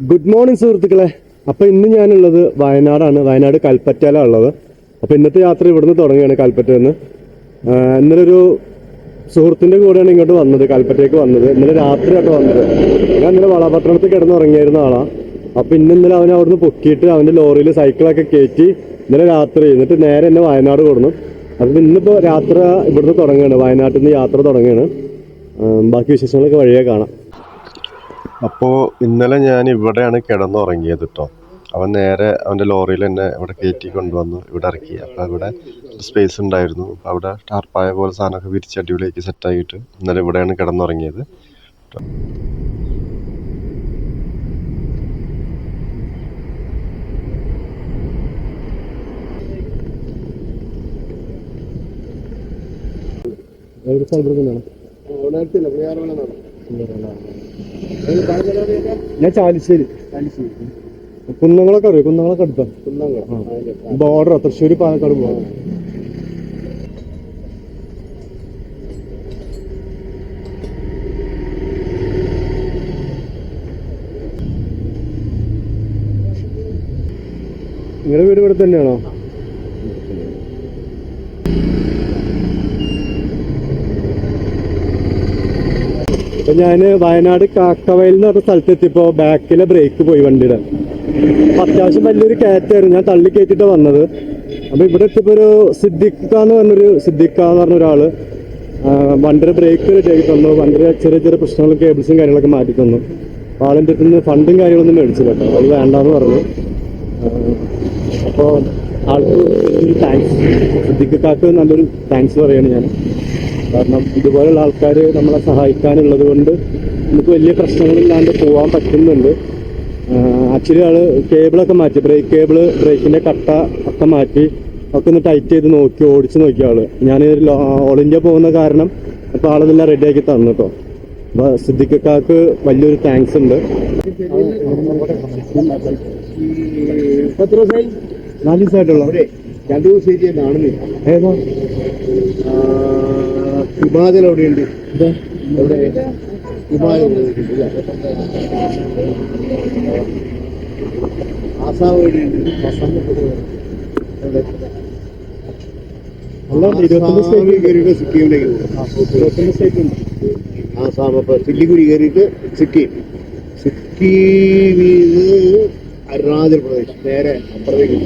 Good morning സുഹൃത്തുക്കളെ. അപ്പൊ ഇന്ന് ഞാനുള്ളത് വയനാടാണ്. വയനാട് കൽപ്പറ്റയിലാണ് ഉള്ളത്. അപ്പൊ ഇന്നത്തെ യാത്ര ഇവിടുന്ന് തുടങ്ങുകയാണ്, കൽപ്പറ്റയിൽ നിന്ന്. ഇന്നലെ ഒരു സുഹൃത്തിന്റെ കൂടെയാണ് ഇങ്ങോട്ട് വന്നത്, കൽപ്പറ്റയ്ക്ക് വന്നത്. ഇന്നലെ രാത്രിയായിട്ട് വന്നത്. ഞാൻ ഇന്നലെ വളപട്ടണത്തിൽ കിടന്നുറങ്ങിയായിരുന്ന ആളാ. അപ്പൊ ഇന്നലെ അവനെ അവിടുന്ന് പൊക്കിയിട്ട് അവന്റെ ലോറിയിൽ സൈക്കിളൊക്കെ കയറ്റി ഇന്നലെ രാത്രി, എന്നിട്ട് നേരെ എന്നെ വയനാട് കൊടുന്നു. അപ്പൊ ഇന്നിപ്പോ യാത്ര ഇവിടുന്ന് തുടങ്ങുകയാണ്, വയനാട്ടിൽ നിന്ന് യാത്ര തുടങ്ങുകയാണ്. ബാക്കി വിശേഷങ്ങളൊക്കെ വഴിയെ കാണാം. അപ്പോൾ ഇന്നലെ ഞാൻ ഇവിടെയാണ് കിടന്നുറങ്ങിയത് കേട്ടോ. അവൻ നേരെ അവൻ്റെ ലോറിയിൽ എന്നെ ഇവിടെ കയറ്റി കൊണ്ടുവന്നു, ഇവിടെ ഇറക്കി. അപ്പോൾ ഇവിടെ സ്പേസ് ഉണ്ടായിരുന്നു. അപ്പോൾ അവിടെ ടാർപ്പായ പോലെ സാധനമൊക്കെ വിരിച്ച് അടിപൊളിയാക്കി സെറ്റാക്കിയിട്ട് ഇന്നലെ ഇവിടെയാണ് കിടന്നുറങ്ങിയത്. ഞാൻ ചാലിശ്ശേരി. കുന്നങ്ങളൊക്കെ അറിയോ? കുന്നങ്ങളൊക്കെ അടുത്ത ബോർഡർ, തൃശ്ശൂർ പാലക്കാട് പോകാം. നിങ്ങളുടെ വീട് ഇവിടെ തന്നെയാണോ? അപ്പൊ ഞാന് വയനാട് കാക്കവയൽ എന്ന് പറഞ്ഞ സ്ഥലത്തെത്തിയപ്പോ ബാക്കിലെ ബ്രേക്ക് പോയി വണ്ടിയുടെ. അപ്പൊ അത്യാവശ്യം വലിയൊരു കയറ്റായിരുന്നു, ഞാൻ തള്ളി കയറ്റിട്ട് വന്നത്. അപ്പൊ ഇവിടെ എത്തിയപ്പോ ഒരു സിദ്ദിഖ എന്ന് പറഞ്ഞ ഒരാള് വണ്ടിയുടെ ബ്രേക്ക് റെഡിയാക്കി തന്നു. വണ്ടിയുടെ ചെറിയ ചെറിയ പ്രശ്നങ്ങളും കേബിൾസും കാര്യങ്ങളൊക്കെ മാറ്റി തന്നു. അപ്പൊ ആളിൻ്റെ അടുത്ത് നിന്ന് ഫണ്ടും കാര്യങ്ങളൊന്നും മേടിച്ചില്ല കേട്ടോ, അത് വേണ്ടാന്ന് പറഞ്ഞു. അപ്പോൾ ആൾക്ക് ഒരു താങ്ക്സ്, സിദ്ദിഖാക്ക് നല്ലൊരു താങ്ക്സ് പറയാണ് ഞാൻ. കാരണം ഇതുപോലുള്ള ആൾക്കാർ നമ്മളെ സഹായിക്കാനുള്ളത് കൊണ്ട് നമുക്ക് വലിയ പ്രശ്നങ്ങളില്ലാണ്ട് പോകാൻ പറ്റുന്നുണ്ട്. ആക്ച്വലി ആള് കേബിളൊക്കെ മാറ്റി, ബ്രേക്കിന്റെ കട്ട ഒക്കെ മാറ്റി ഒക്കെ ഒന്ന് ടൈറ്റ് ചെയ്ത് നോക്കി, ഓടിച്ച് നോക്കിയ ആള്. ഞാൻ ഓൾ ഇന്ത്യ പോകുന്ന കാരണം അപ്പൊ ആളെല്ലാം റെഡിയാക്കി തന്നു കേട്ടോ. അപ്പൊ സിദ്ദിഖാക്ക് വലിയൊരു താങ്ക്സ് ഉണ്ട്. 4 ദിവസമായിട്ടുള്ള 2 ദിവസം കാണുന്നില്ല. ഏതാ ഹിമാചൽ എവിടെയുണ്ട്? എവിടെ ഹിമാചൽ? ആസാം എവിടെയുണ്ട്? സിക്കിമിലേക്ക് പോകും. ആസാം അപ്പൊ സില്ലിഗുരി കയറിയിട്ട് സിക്കിമീന്ന് അരുണാചൽ പ്രദേശ് നേരെ അപ്പുറത്തേക്ക്.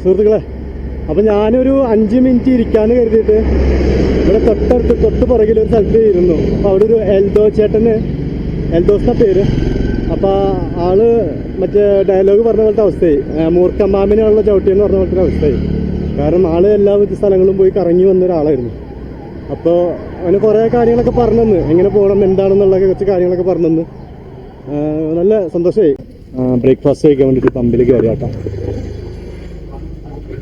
സുഹൃത്തുക്കളെ, അപ്പൊ ഞാനൊരു 5 മിനിറ്റ് ഇരിക്കാന്ന് കരുതിയിട്ട് ഇവിടെ തൊട്ട് പുറകിൽ ഒരു സ്ഥലത്ത് ഇരുന്നു. അപ്പൊ അവിടെ ഒരു എൽദോസ് എന്ന പേര്. അപ്പൊ ആള് മറ്റേ ഡയലോഗ് പറഞ്ഞ പോലത്തെ അവസ്ഥയായി, മൂർഖമ്മാമിനുള്ള ചവിട്ടിയെന്ന് പറഞ്ഞ പോലത്തെ അവസ്ഥയായി. കാരണം ആള് എല്ലാ സ്ഥലങ്ങളും പോയി കറങ്ങി വന്ന ഒരാളായിരുന്നു. അപ്പോൾ അവന് കുറേ കാര്യങ്ങളൊക്കെ പറഞ്ഞു തന്ന്, എങ്ങനെ പോകണം എന്താണെന്നുള്ള കുറച്ച് കാര്യങ്ങളൊക്കെ പറഞ്ഞു തന്ന്. നല്ല സന്തോഷമായി. ബ്രേക്ക്ഫാസ്റ്റ് കഴിക്കാൻ വേണ്ടിയിട്ട് പമ്പിൽ കയറി കേട്ടോ.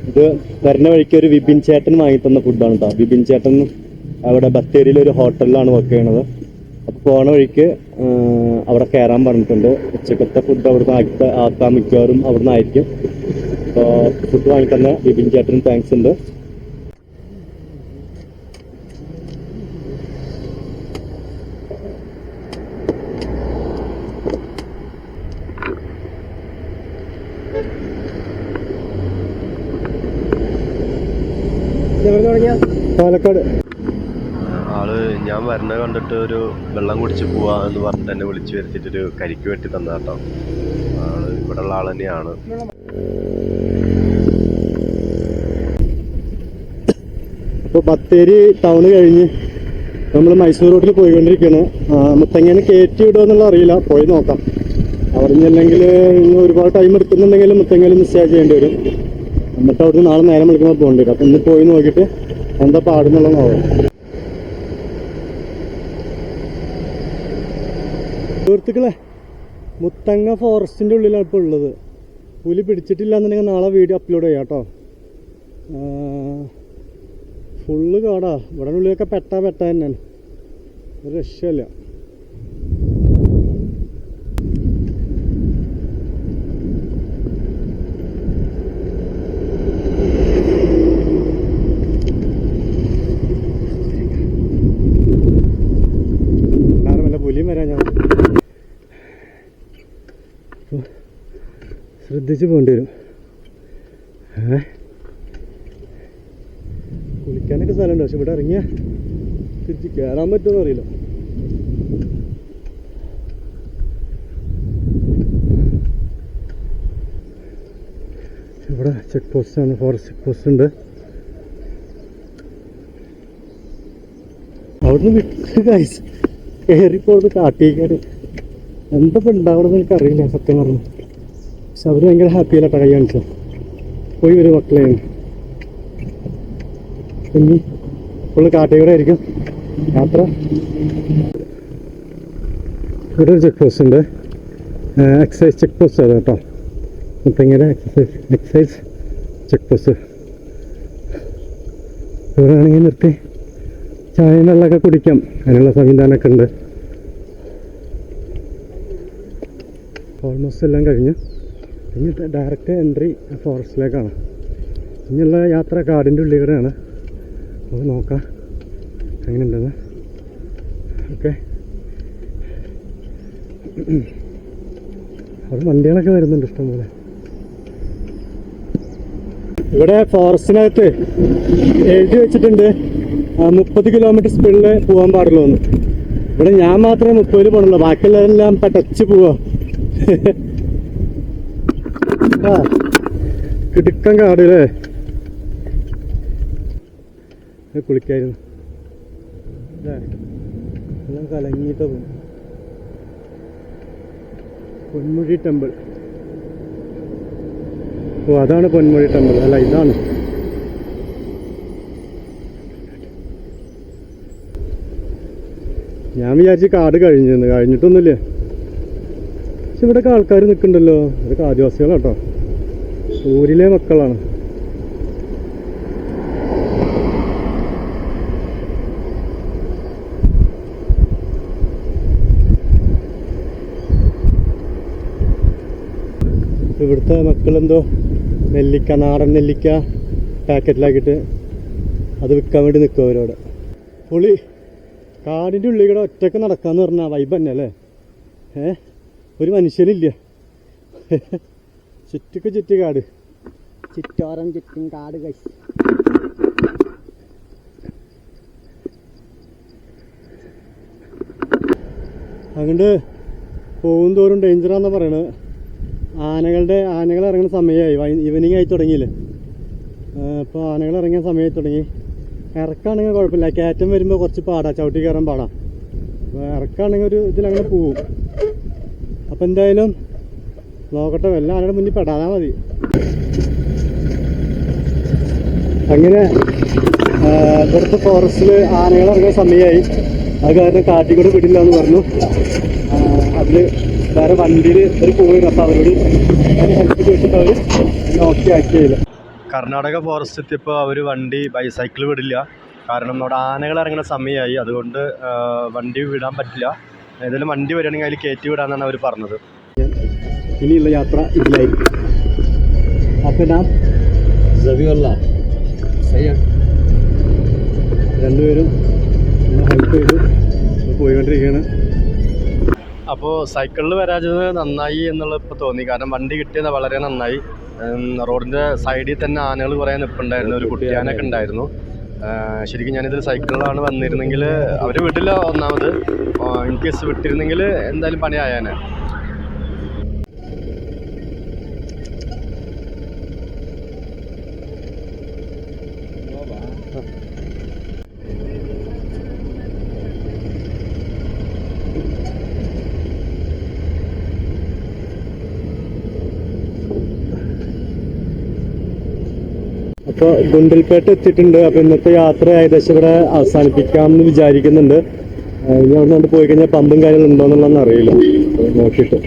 ഇത് വരുന്ന വഴിക്ക് ഒരു വിപിൻ ചേട്ടൻ വാങ്ങി തന്ന ഫുഡാണ് കേട്ടോ. വിപിൻ ചേട്ടൻ അവിടെ ബത്തേരിയിലെ ഒരു ഹോട്ടലിലാണ് വർക്ക് ചെയ്യണത്. അപ്പോൾ പോണ വഴിക്ക് അവിടെ കയറാൻ പറഞ്ഞിട്ടുണ്ട്. ഉച്ചക്കത്തെ ഫുഡ് അവിടുന്ന് ആക്കാൻ മിക്കവാറും അവിടുന്ന് ആയിരിക്കും. അപ്പോൾ ഫുഡ് വാങ്ങി തന്നെ വിപിൻ ചേട്ടനും താങ്ക്സ് ഉണ്ട്. പാലക്കാട്. ആള് ഞാൻ വരുന്നത് കണ്ടിട്ട് ഒരു വെള്ളം കുടിച്ച് പോവാ എന്ന് പറഞ്ഞിട്ട് എന്നെ വിളിച്ചു വരുത്തിയിട്ടൊരു കരിക്ക് വെട്ടി തന്ന കേട്ടോ. ആള് ഇവിടെ ഉള്ള ആൾ തന്നെയാണ്. അപ്പോൾ ബത്തേരി ടൗണ് കഴിഞ്ഞ് നമ്മൾ മൈസൂർ റോഡിൽ പോയിക്കൊണ്ടിരിക്കുകയാണ്. മുത്തങ്ങേനെ കയറ്റി വിടുമെന്നുള്ള അറിയില്ല, പോയി നോക്കാം. അറിഞ്ഞില്ലെങ്കിൽ ഒരുപാട് ടൈം എടുക്കുന്നുണ്ടെങ്കിലും മുത്തങ്ങയിൽ മിസ്സായി ചെയ്യേണ്ടി വരും. എന്നിട്ട് അവിടുന്ന് നാളെ നേരം വിളിക്കുമ്പോൾ പോകേണ്ടി വരും. അപ്പം ഇന്ന് പോയി നോക്കിയിട്ട് എന്താ പാടുന്നുള്ള നോക്കാം. സുഹൃത്തുക്കളെ, മുത്തങ്ങ ഫോറസ്റ്റിൻ്റെ ഉള്ളിലാണ് ഇപ്പോൾ ഉള്ളത്. പുലി പിടിച്ചിട്ടില്ല എന്നുണ്ടെങ്കിൽ നാളെ വീഡിയോ അപ്ലോഡ് ചെയ്യാം കേട്ടോ. ഫുള്ള് കാടാ. ഇവിടെ ഉള്ളിലൊക്കെ പെട്ട തന്നെയാണ്, ഒരു രക്ഷയില്ല. ശ്രദ്ധിച്ച് പോകേണ്ടി വരും. കുളിക്കാനൊക്കെ സ്ഥലമുണ്ട്, പക്ഷെ ഇവിടെ ഇറങ്ങിയാൽ തിരിച്ച് കയറാൻ പറ്റുമെന്ന് അറിയില്ല. ഇവിടെ ചെക്ക് പോസ്റ്റാണ്, ഫോറസ്റ്റ് ചെക്ക് പോസ്റ്റ് ഉണ്ട്. അവിടുന്ന് വിട്ട് കഴിച്ച് കയറിപ്പോയത് കാട്ടിയേക്കാട് എന്തൊക്കെ ഉണ്ടാവണമെന്ന് എനിക്കറിയില്ല സത്യം പറഞ്ഞു. പക്ഷെ അവർ ഭയങ്കര ഹാപ്പിയല്ലാട്ടോ കൈ കാണിച്ചത്. പോയി വരും മക്കളെ. ഇനി ഫുള്ള് കാട്ടിക്കൂടെ ആയിരിക്കും യാത്ര. ഇവിടെ ഒരു ചെക്ക് പോസ്റ്റ് ഉണ്ട്, എക്സൈസ് ചെക്ക് പോസ്റ്റ് ആണ് കേട്ടോ. മുത്തങ്ങര എക്സൈസ് ചെക്ക് പോസ്റ്റ്. ഇവിടെ ആണെങ്കിൽ നിർത്തി ചായ വെള്ളമൊക്കെ കുടിക്കാം, അതിനുള്ള സംവിധാനമൊക്കെ ഉണ്ട്. ഓൾമോസ്റ്റ് എല്ലാം കഴിഞ്ഞു. ഇനി ഡയറക്റ്റ് എൻട്രി ഫോറസ്റ്റിലേക്കാണ്. ഇനിയുള്ള യാത്ര കാടിൻ്റെ ഉള്ളിൽ കൂടെയാണ്. അപ്പോൾ നോക്കാം എങ്ങനെയുണ്ടെന്ന്. ഓക്കെ, അവിടെ വണ്ടികളൊക്കെ വരുന്നുണ്ട് ഇഷ്ടംപോലെ. ഇവിടെ ഫോറസ്റ്റിനകത്ത് എഴുതി വെച്ചിട്ടുണ്ട് 30 കിലോമീറ്റർ സ്പീഡിൽ പോകാൻ പാടുള്ളൂ എന്ന്. ഇവിടെ ഞാൻ മാത്രമേ 30 പോകണുള്ളൂ, ബാക്കിയുള്ളതെല്ലാം ടച്ച് പോവാ. കിടുക്കൻ കാട് അല്ലേ. കുളിക്കായിരുന്നു എല്ലാം കലങ്ങിയിട്ട് പോകും. പൊന്മുഴി ടെമ്പിൾ. ഓ അതാണ് പൊന്മുഴി ടെമ്പിൾ, അല്ല ഇതാണ്. ഞാൻ വിചാരിച്ച് കാട് കഴിഞ്ഞിട്ടൊന്നുമില്ല. പക്ഷെ ഇവിടെയൊക്കെ ആൾക്കാർ നിൽക്കുന്നുണ്ടല്ലോ, അതൊക്കെ ആദിവാസികളാട്ടോ, ഊരിലെ മക്കളാണ്. ഇവിടുത്തെ മക്കളെന്തോ നെല്ലിക്ക, നാടൻ നെല്ലിക്ക പാക്കറ്റിലാക്കിയിട്ട് അത് വിൽക്കാൻ വേണ്ടി നിൽക്കും അവരവിടെ. പൊളി. കാടിൻ്റെ ഉള്ളിൽ കൂടെ ഒറ്റയ്ക്ക് നടക്കാന്ന് പറഞ്ഞാൽ വൈബ് തന്നെ അല്ലേ. ഒരു മനുഷ്യനില്ല, ചുറ്റിക്ക് ചുറ്റി കാട്, ചുറ്റോരം ചുറ്റും കാട്. കൈ അതുകൊണ്ട് പോകും തോറും ഡേഞ്ചറാന്നാണ് പറയണത്. ആനകൾ ഇറങ്ങുന്ന സമയമായി, ഈവനിങ് ആയി തുടങ്ങിയില്ലേ. ഇപ്പോൾ ആനകൾ ഇറങ്ങിയ സമയമായി തുടങ്ങി. ഇറക്കാണെങ്കിൽ കുഴപ്പമില്ല, കയറ്റം വരുമ്പോൾ കുറച്ച് പാടാ, ചവിട്ടി കയറാൻ പാടാ. അപ്പോൾ ഇറക്കാണെങ്കിൽ ഒരു ഇതിലങ്ങനെ പോവും. അപ്പം എന്തായാലും നോക്കട്ടെ, വല്ല ആനയുടെ മുന്നിൽ പെടാതാ മതി. അങ്ങനെ ഇവിടുത്തെ ഫോറസ്റ്റിൽ ആനകൾ ഇറങ്ങിയ സമയമായി. അത് കാരണം കാട്ടിക്കൂടെ വിടില്ല എന്ന് പറഞ്ഞു. അതിൽ വേറെ വണ്ടിയിൽ ഒരു പോയിരുന്നു. അപ്പോൾ അവരോട് ഹെൽപ്പ് ചോദിച്ചിട്ട് അവർ ഓക്കെ ആക്കിയില്ല. കർണാടക ഫോറസ്റ്റ് എത്തിയപ്പോൾ അവർ ബൈസൈക്കിൾ വിടില്ല. കാരണം അവിടെ ആനകൾ ഇറങ്ങുന്ന സമയമായി, അതുകൊണ്ട് വണ്ടി വിടാൻ പറ്റില്ല. ഏതെങ്കിലും വണ്ടി വരികയാണെങ്കിൽ അതിൽ കയറ്റി വിടാന്നാണ് അവർ പറഞ്ഞത്. ഇനിയുള്ള യാത്ര ഇതിലായിരിക്കും. അപ്പം ഞാൻ രണ്ടുപേരും ഹെൽപ്പ് ചെയ്ത് പോയിക്കൊണ്ടിരിക്കുകയാണ്. അപ്പോൾ സൈക്കിളിൽ വരാഞ്ഞത് നന്നായി എന്നുള്ളത് ഇപ്പോൾ തോന്നി. കാരണം വണ്ടി കിട്ടിയത് വളരെ നന്നായി. റോഡിൻ്റെ സൈഡിൽ തന്നെ ആനകൾ കുറേ നിൽപ്പുണ്ടായിരുന്നു, ഒരു കുട്ടിയാനൊക്കെ ഉണ്ടായിരുന്നു. ശരിക്കും ഞാനിതിൽ സൈക്കിളിലാണ് വന്നിരുന്നെങ്കിൽ അവർ വിടില്ല ഒന്നാമത്. ഇൻ കേസ് വിട്ടിരുന്നെങ്കിൽ എന്തായാലും പണിയായാനെ. അപ്പോൾ ഗുണ്ടൽപേട്ട എത്തിയിട്ടുണ്ട്. അപ്പോൾ ഇന്നത്തെ യാത്ര ഏകദേശം ഇവിടെ അവസാനിപ്പിക്കാമെന്ന് വിചാരിക്കുന്നുണ്ട്. ഇനി അവിടെ നിന്ന് പോയി കഴിഞ്ഞാൽ പമ്പും കാര്യങ്ങളും ഉണ്ടോ എന്നുള്ളതെന്ന് അറിയില്ല, നോക്കിയിട്ട്.